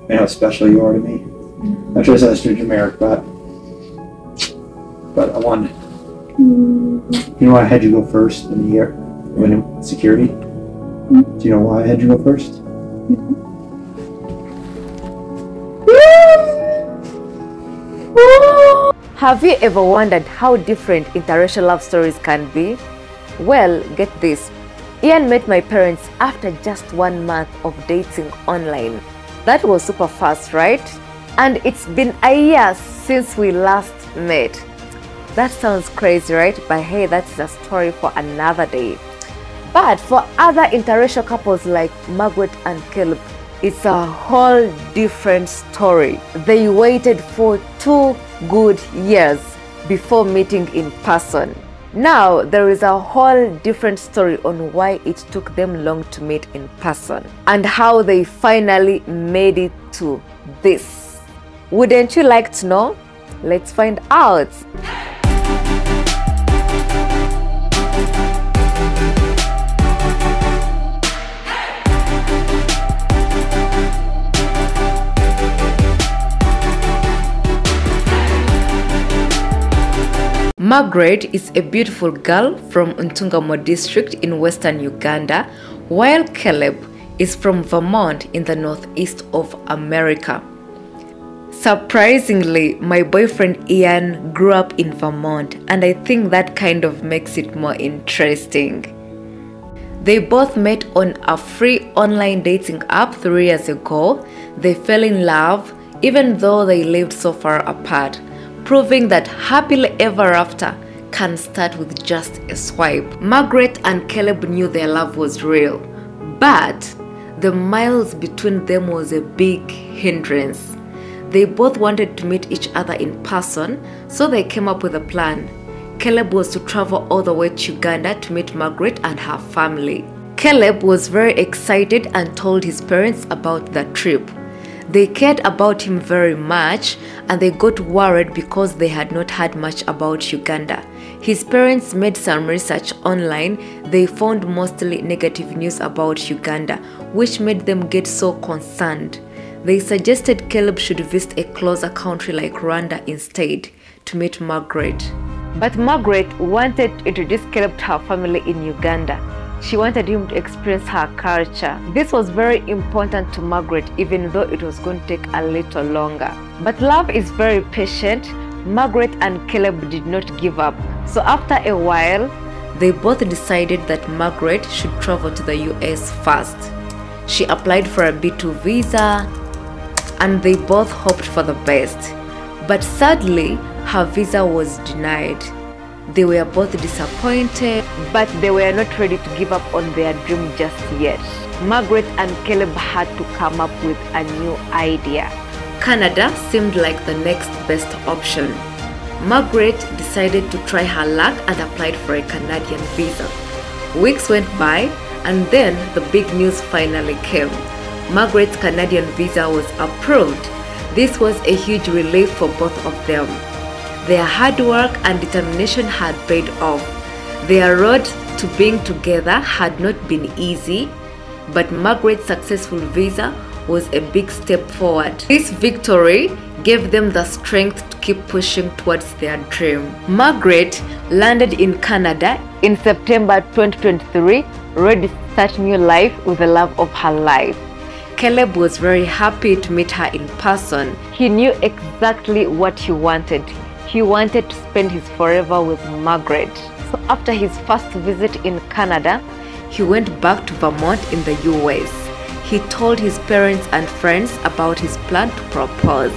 and how special you are to me. I just asked you generic, but I wanted. You know why I had you go first in the year when in security? Do you know why I had you go first? Have you ever wondered how different interracial love stories can be? Well, get this. Ian met my parents after just 1 month of dating online. That was super fast, right? And it's been a year since we last met. That sounds crazy, right? But hey, that's a story for another day. But for other interracial couples like Margaret and Caleb, it's a whole different story. They waited for 2 good years before meeting in person. Now, there is a whole different story on why it took them long to meet in person and how they finally made it to this. Wouldn't you like to know? Let's find out. Margaret is a beautiful girl from Ntungamo district in western Uganda, while Caleb is from Vermont in the northeast of America. Surprisingly, my boyfriend Ian grew up in Vermont, and I think that kind of makes it more interesting. They both met on a free online dating app 3 years ago. They fell in love even though they lived so far apart, proving that happily ever after can start with just a swipe. Margaret and Caleb knew their love was real, but the miles between them was a big hindrance. They both wanted to meet each other in person, so they came up with a plan. Caleb was to travel all the way to Uganda to meet Margaret and her family. Caleb was very excited and told his parents about the trip. They cared about him very much, and they got worried because they had not heard much about Uganda. His parents made some research online. They found mostly negative news about Uganda, which made them get so concerned. They suggested Caleb should visit a closer country like Rwanda instead to meet Margaret. But Margaret wanted to introduce Caleb to her family in Uganda. She wanted him to experience her culture. This was very important to Margaret, even though it was going to take a little longer. But love is very patient. Margaret and Caleb did not give up. So after a while, they both decided that Margaret should travel to the US first. She applied for a B2 visa, and they both hoped for the best. But sadly, her visa was denied. They were both disappointed, but they were not ready to give up on their dream just yet. Margaret and Caleb had to come up with a new idea. Canada seemed like the next best option. Margaret decided to try her luck and applied for a Canadian visa. Weeks went by, and then the big news finally came. Margaret's Canadian visa was approved. This was a huge relief for both of them. Their hard work and determination had paid off. Their road to being together had not been easy, but Margaret's successful visa was a big step forward. This victory gave them the strength to keep pushing towards their dream. Margaret landed in Canada in September 2023, ready to start new life with the love of her life. Caleb was very happy to meet her in person. He knew exactly what he wanted. He wanted to spend his forever with Margaret. So after his first visit in Canada, he went back to Vermont in the US. He told his parents and friends about his plan to propose.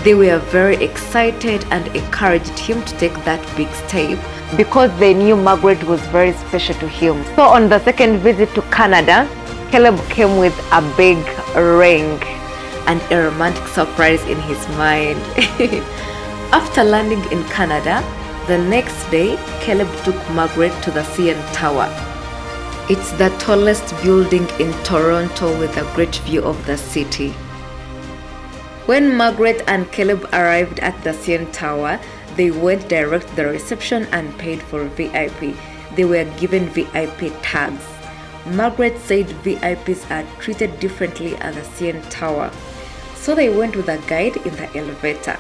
They were very excited and encouraged him to take that big step because they knew Margaret was very special to him. So on the second visit to Canada, Caleb came with a big ring and a romantic surprise in his mind. After landing in Canada, the next day, Caleb took Margaret to the CN Tower. It's the tallest building in Toronto with a great view of the city. When Margaret and Caleb arrived at the CN Tower, they went direct to the reception and paid for VIP. They were given VIP tags. Margaret said VIPs are treated differently at the CN Tower. so they went with a guide in the elevator.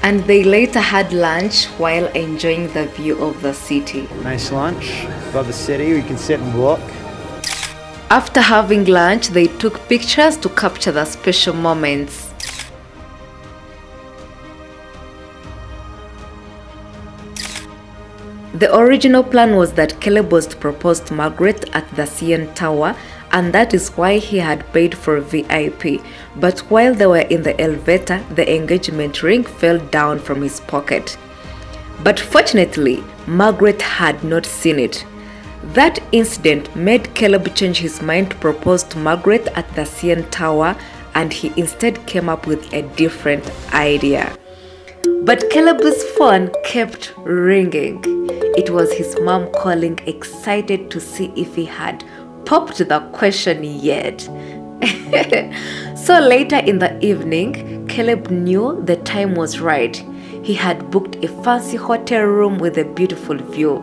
And they later had lunch while enjoying the view of the city. Nice lunch above the city where you can sit and look. After having lunch, they took pictures to capture the special moments. The original plan was that Caleb was to propose to Margaret at the CN Tower, and that is why he had paid for VIP. But while they were in the elevator, the engagement ring fell down from his pocket. But fortunately, Margaret had not seen it. That incident made Caleb change his mind to propose to Margaret at the CN Tower, and he instead came up with a different idea. But Caleb's phone kept ringing. It was his mom calling, excited to see if he had popped the question yet. So later in the evening, Caleb knew the time was right. He had booked a fancy hotel room with a beautiful view.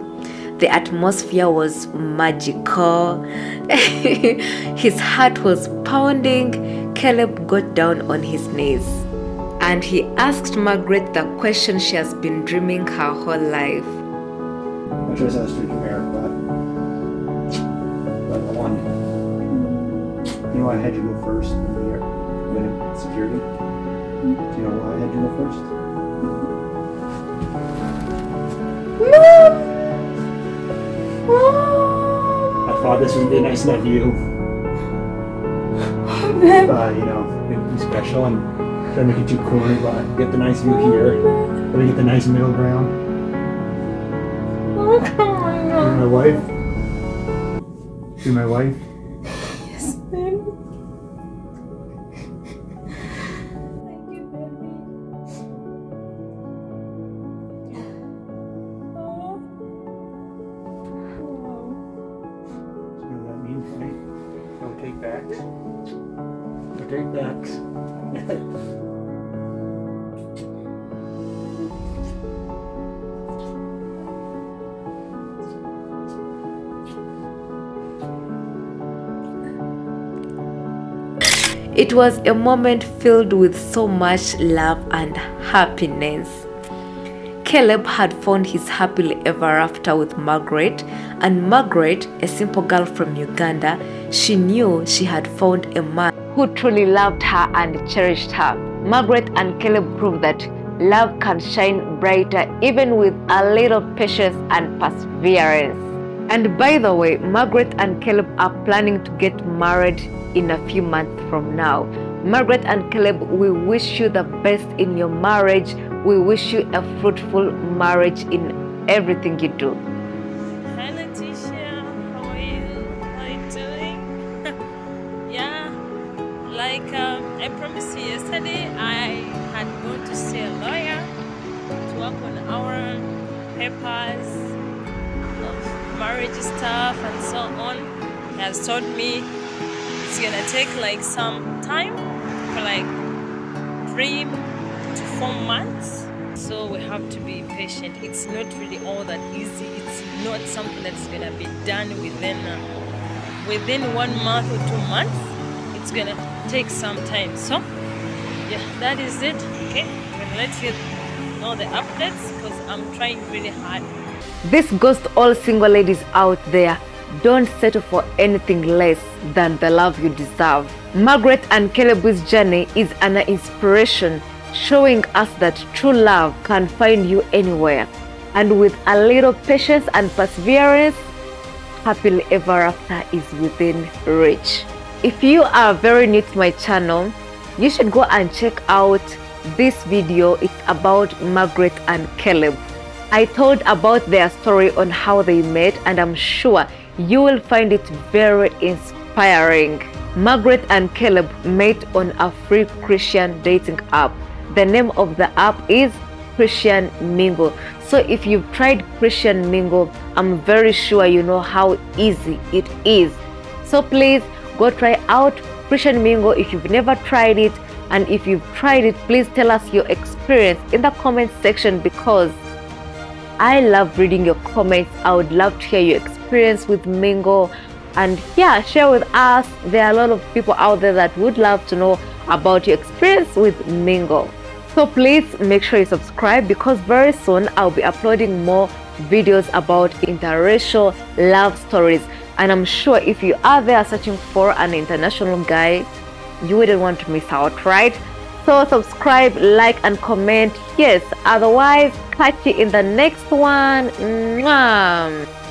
The atmosphere was magical. His heart was pounding. Caleb got down on his knees and he asked Margaret the question she has been dreaming her whole life. I just asked her to marry, but I wanted. You know why I had you go first in the year when it was security? Do you know why I had you go first? I thought this would be a nice enough view. You know, it'd be special and try to make it too corny, but get the nice view here. But we get the nice middle ground. You're my wife? You're my wife? Yes, baby. Thank you, baby. Oh. You know what that means, right? Don't take backs. Don't take backs. It was a moment filled with so much love and happiness. Caleb had found his happily ever after with Margaret, and Margaret, a simple girl from Uganda, she knew she had found a man who truly loved her and cherished her. Margaret and Caleb proved that love can shine brighter even with a little patience and perseverance. And by the way, Margaret and Caleb are planning to get married in a few months from now. Margaret and Caleb, we wish you the best in your marriage. We wish you a fruitful marriage in everything you do. Hi, Letitia. How are you? How are you doing? Yeah, like I promised you yesterday, I had gone to see a lawyer to work on our papers of marriage stuff and so on. He has told me it's gonna take like some time, for like 3 to 4 months. So we have to be patient. It's not really all that easy. It's not something that's gonna be done within 1 month or 2 months. It's gonna take some time. So yeah, that is it. Okay, I'm gonna let you know the updates because I'm trying really hard. This goes to all single ladies out there. Don't settle for anything less than the love you deserve. Margaret and Caleb's journey is an inspiration, showing us that true love can find you anywhere. And with a little patience and perseverance, happily ever after is within reach. If you are very new to my channel, you should go and check out this video. It's about Margaret and Caleb. I told about their story on how they met, and I'm sure you will find it very inspiring. Margaret and Caleb met on a free Christian dating app. The name of the app is Christian Mingle. So if you've tried Christian Mingle, I'm very sure you know how easy it is. So please go try out Christian Mingle if you've never tried it, and if you've tried it, please tell us your experience in the comment section, because I love reading your comments. I would love to hear your experience with Mingle, and yeah, share with us. There are a lot of people out there that would love to know about your experience with Mingle. So please make sure you subscribe, because very soon I'll be uploading more videos about interracial love stories, and I'm sure if you are there searching for an international guy, you wouldn't want to miss out, right? So subscribe, like, and comment. Yes, otherwise catch you in the next one. Mwah.